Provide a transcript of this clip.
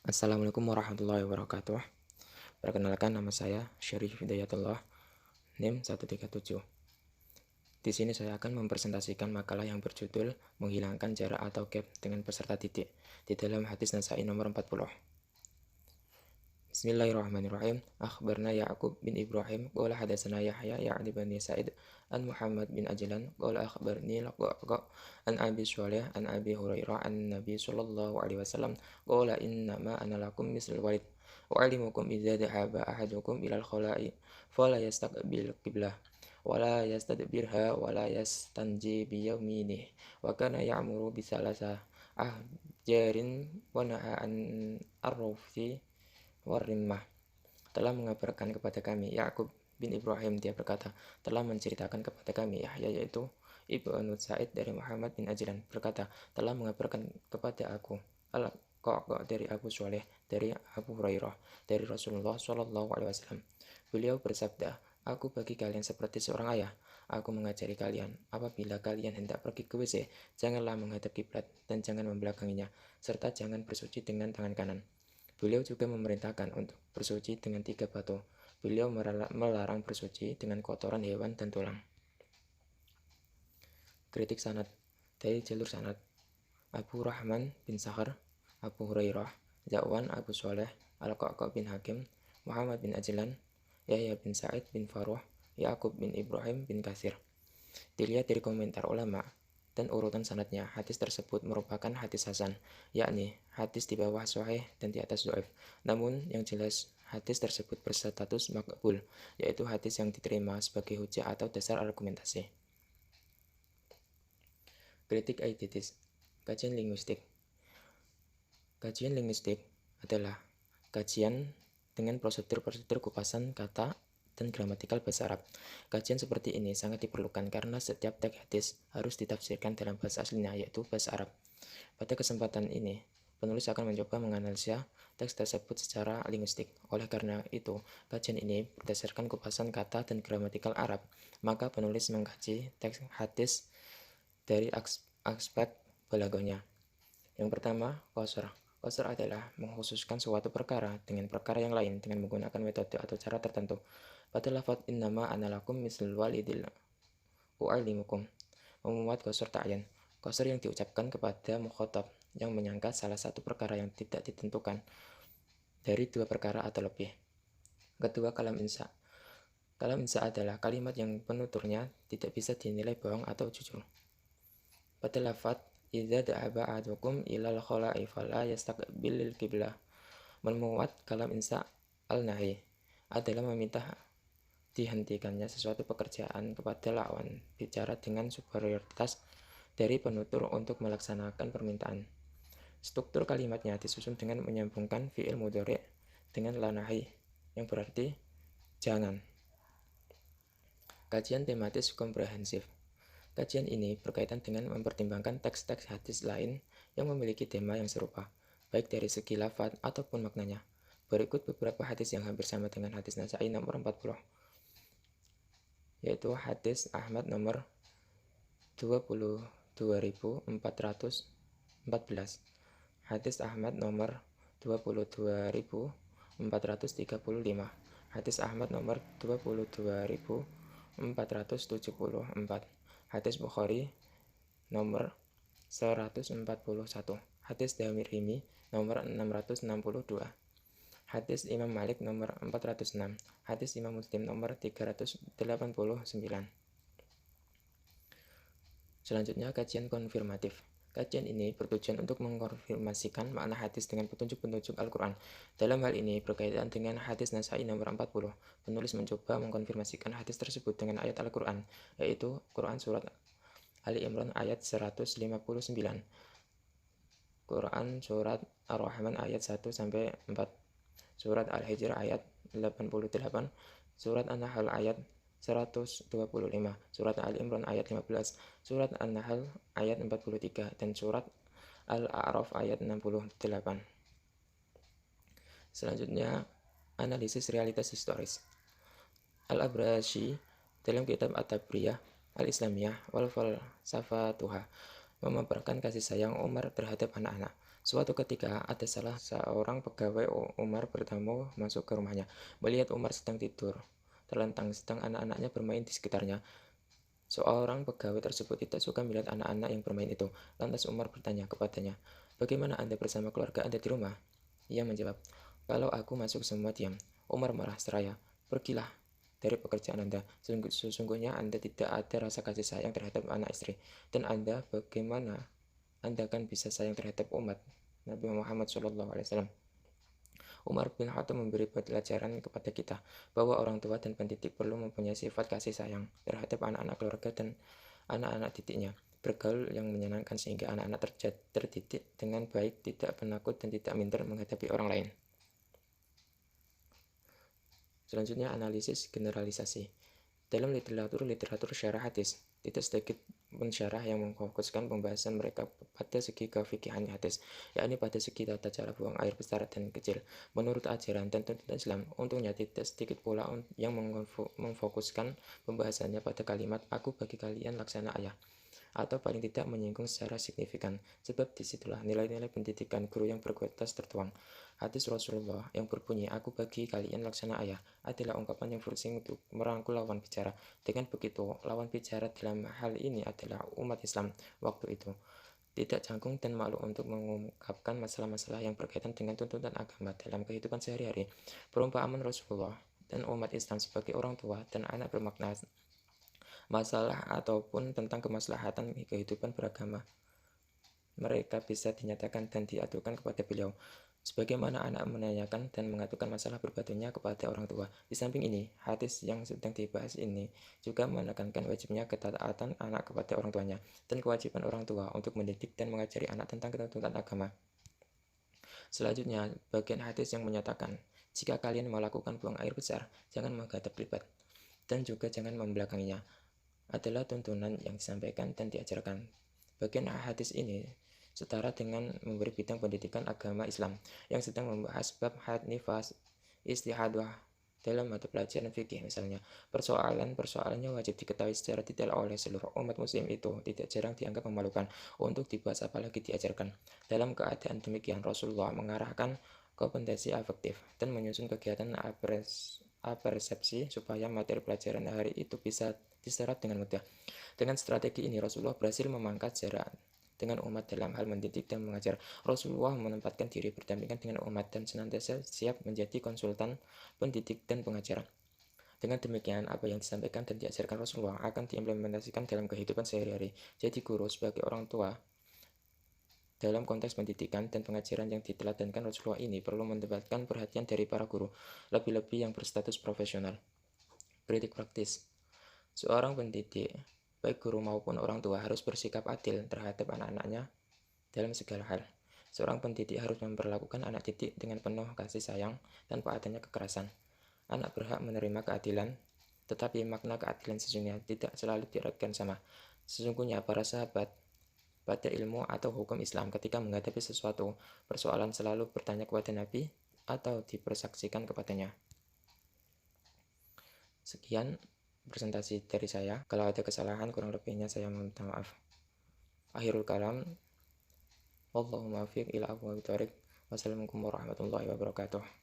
Assalamualaikum warahmatullahi wabarakatuh. Perkenalkan, nama saya Syarif Hidayatullah, NIM 137. Di sini saya akan mempresentasikan makalah yang berjudul Menghilangkan jarak atau gap dengan peserta didik di dalam hadis Nasa'i nomor 40. Bismillahirrahmanirrahim. Akhbarna Ya'qub bin Ibrahim qala hadatsana Yahya ya'ni bin Sa'id an Muhammad bin Ajlan qala akhbarni Laqqa an Abi Shalih an Abi Hurairah an Nabi sallallahu alaihi wasallam qala innama ana lakum misl walid wa alimukum idza dhahaba ahadukum ila al-khala'i fala yastaqbil qiblah wala yastadbirha wala yastanji bi yaminihi wa kana ya'muru bi salasa ahjarin wa naha an arrufi Warimah telah mengabarkan kepada kami Ya'qub bin Ibrahim, dia berkata, telah menceritakan kepada kami Yahya yaitu Ibnu Sa'id dari Muhammad bin Ajlan berkata, telah mengabarkan kepada aku Al-Qa'qa dari Abu Shalih dari Abu Hurairah dari Rasulullah Shallallahu alaihi wasallam. Beliau bersabda, aku bagi kalian seperti seorang ayah. Aku mengajari kalian, apabila kalian hendak pergi ke WC, janganlah menghadap kiblat dan jangan membelakanginya, serta jangan bersuci dengan tangan kanan. Beliau juga memerintahkan untuk bersuci dengan 3 batu. Beliau melarang bersuci dengan kotoran hewan dan tulang. Kritik sanad. Dari jalur sanad, Abu Rahman bin Sakhar, Abu Hurairah, Zakwan Abu Shalih, Al-Qa'qa bin Hakim, Muhammad bin Ajlan, Yahya bin Sa'id bin Faruh, Ya'qub bin Ibrahim bin Katsir. Dilihat dari komentar ulama dan urutan sanadnya, hadis tersebut merupakan hadis hasan, yakni hadis di bawah sahih dan di atas dhaif. Namun yang jelas hadis tersebut berstatus makbul, yaitu hadis yang diterima sebagai hujah atau dasar argumentasi. Kritik aiditis. Kajian linguistik. Kajian linguistik adalah kajian dengan prosedur-prosedur kupasan kata dan gramatikal bahasa Arab. Kajian seperti ini sangat diperlukan karena setiap teks hadis harus ditafsirkan dalam bahasa aslinya, yaitu bahasa Arab. Pada kesempatan ini, penulis akan mencoba menganalisa teks tersebut secara linguistik. Oleh karena itu, kajian ini berdasarkan kupasan kata dan gramatikal Arab. Maka penulis mengkaji teks hadis dari aspek balagohnya. Yang pertama, qasr. Qasr adalah mengkhususkan suatu perkara dengan perkara yang lain dengan menggunakan metode atau cara tertentu. Pada lafaz innama analakum mislul walidil u'alimukum memuat qasr ta'yan. Qasr yang diucapkan kepada mukhatab yang menyangka salah satu perkara yang tidak ditentukan dari 2 perkara atau lebih. Kedua, kalam insya. Kalam insya adalah kalimat yang penuturnya tidak bisa dinilai bohong atau jujur. Pada lafaz idza da'aba ahadukum ilal khala'i fala yastaqbilil qiblah memuat kalam insya al-nahi adalah meminta dihentikannya sesuatu pekerjaan kepada lawan bicara dengan superioritas dari penutur untuk melaksanakan permintaan. Struktur kalimatnya disusun dengan menyambungkan fi'il mudhari' dengan la nahi yang berarti jangan. Kajian tematis komprehensif. Kajian ini berkaitan dengan mempertimbangkan teks-teks hadis lain yang memiliki tema yang serupa, baik dari segi lafaz ataupun maknanya. Berikut beberapa hadis yang hampir sama dengan hadis Nasa'i nomor 40. Yaitu hadis Ahmad nomor 22.414, hadis Ahmad nomor 22.435, hadis Ahmad nomor 22.474, hadis Bukhari nomor 141, hadis Damirimi nomor 662, hadis Imam Malik nomor 406, hadis Imam Muslim nomor 389. Selanjutnya, kajian konfirmatif. Kajian ini bertujuan untuk mengkonfirmasikan makna hadis dengan petunjuk-petunjuk Al-Quran. Dalam hal ini berkaitan dengan hadis Nasa'i nomor 40, penulis mencoba mengkonfirmasikan hadis tersebut dengan ayat Al-Quran, yaitu Quran Surat Ali Imran ayat 159, Quran Surat Ar-Rahman ayat 1-4, Surat Al-Hijr ayat 88, Surat An-Nahl ayat 125, Surat Al-Imran ayat 15, Surat An-Nahl ayat 43, dan Surat Al-A'raf ayat 68. Selanjutnya, analisis realitas historis. Al-Abrashi dalam kitab At-Tabriyah Al-Islamiyah wal Falsafatuha memaparkan kasih sayang Umar terhadap anak-anak. Suatu ketika ada salah seorang pegawai Umar bertamu masuk ke rumahnya. Melihat Umar sedang tidur terlentang, sedang anak-anaknya bermain di sekitarnya. Seorang pegawai tersebut tidak suka melihat anak-anak yang bermain itu. Lantas Umar bertanya kepadanya, "Bagaimana Anda bersama keluarga Anda di rumah?" Ia menjawab, "Kalau aku masuk semua diam." Umar marah seraya, "Pergilah dari pekerjaan Anda. Sesungguhnya Anda tidak ada rasa kasih sayang terhadap anak istri. Dan Anda, bagaimana Anda kan bisa sayang terhadap umat Nabi Muhammad SAW?" Umar bin Khattab memberi pelajaran kepada kita bahwa orang tua dan pendidik perlu mempunyai sifat kasih sayang terhadap anak-anak keluarga dan anak-anak didiknya, bergaul yang menyenangkan sehingga anak-anak terdidik dengan baik, tidak penakut dan tidak minder menghadapi orang lain. Selanjutnya, analisis generalisasi. Dalam literatur syarah hadis, tidak sedikit pensyarah yang memfokuskan pembahasan mereka pada segi kefikihan hadis, yakni pada segi tata cara buang air besar dan kecil. Menurut ajaran dan tuntunan Islam, untungnya tidak sedikit pula yang memfokuskan pembahasannya pada kalimat "aku bagi kalian laksana ayah", atau paling tidak menyinggung secara signifikan, sebab disitulah nilai-nilai pendidikan guru yang berkualitas tertuang. Hadis Rasulullah yang berbunyi "aku bagi kalian laksana ayah" adalah ungkapan yang fungsi untuk merangkul lawan bicara. Dengan begitu, lawan bicara dalam hal ini adalah umat Islam waktu itu. Tidak canggung dan malu untuk mengungkapkan masalah-masalah yang berkaitan dengan tuntutan agama dalam kehidupan sehari-hari. Perumpamaan Rasulullah dan umat Islam sebagai orang tua dan anak bermakna masalah ataupun tentang kemaslahatan kehidupan beragama. Mereka bisa dinyatakan dan diaturkan kepada beliau, sebagaimana anak menanyakan dan mengaturkan masalah pribadinya kepada orang tua. Di samping ini, hadis yang sedang dibahas ini juga menekankan wajibnya ketaatan anak kepada orang tuanya dan kewajiban orang tua untuk mendidik dan mengajari anak tentang tuntutan agama. Selanjutnya, bagian hadis yang menyatakan, "Jika kalian melakukan buang air besar, jangan menghadap kiblat dan juga jangan membelakanginya," adalah tuntunan yang disampaikan dan diajarkan. Bagian hadis ini setara dengan memberi bidang pendidikan agama Islam yang sedang membahas bab had nifas istihadah dalam mata pelajaran fikih misalnya. Persoalannya wajib diketahui secara detail oleh seluruh umat muslim itu tidak jarang dianggap memalukan untuk dibahas apalagi diajarkan. Dalam keadaan demikian, Rasulullah mengarahkan kompetensi afektif dan menyusun kegiatan apersepsi supaya materi pelajaran hari itu bisa diserap dengan mudah. Dengan strategi ini, Rasulullah berhasil memangkas jarak dengan umat dalam hal mendidik dan mengajar. Rasulullah menempatkan diri berdampingan dengan umat dan senantiasa siap menjadi konsultan pendidik dan pengajar. Dengan demikian, apa yang disampaikan dan diajarkan Rasulullah akan diimplementasikan dalam kehidupan sehari-hari. Jadi guru sebagai orang tua dalam konteks pendidikan dan pengajaran yang diteladankan Rasulullah ini perlu mendapatkan perhatian dari para guru, lebih-lebih yang berstatus profesional. Kritik praktis. Seorang pendidik, baik guru maupun orang tua, harus bersikap adil terhadap anak-anaknya dalam segala hal. Seorang pendidik harus memperlakukan anak didik dengan penuh kasih sayang tanpa adanya kekerasan. Anak berhak menerima keadilan, tetapi makna keadilan sesungguhnya tidak selalu diartikan sama. Sesungguhnya para sahabat pada ilmu atau hukum Islam ketika menghadapi sesuatu persoalan selalu bertanya kepada Nabi atau dipersaksikan kepadanya. Sekian presentasi dari saya. Kalau ada kesalahan kurang lebihnya saya meminta maaf. Akhirul kalam, wallahumma fiq ila aqwamit thoriq. Wassalamualaikum warahmatullahi wabarakatuh.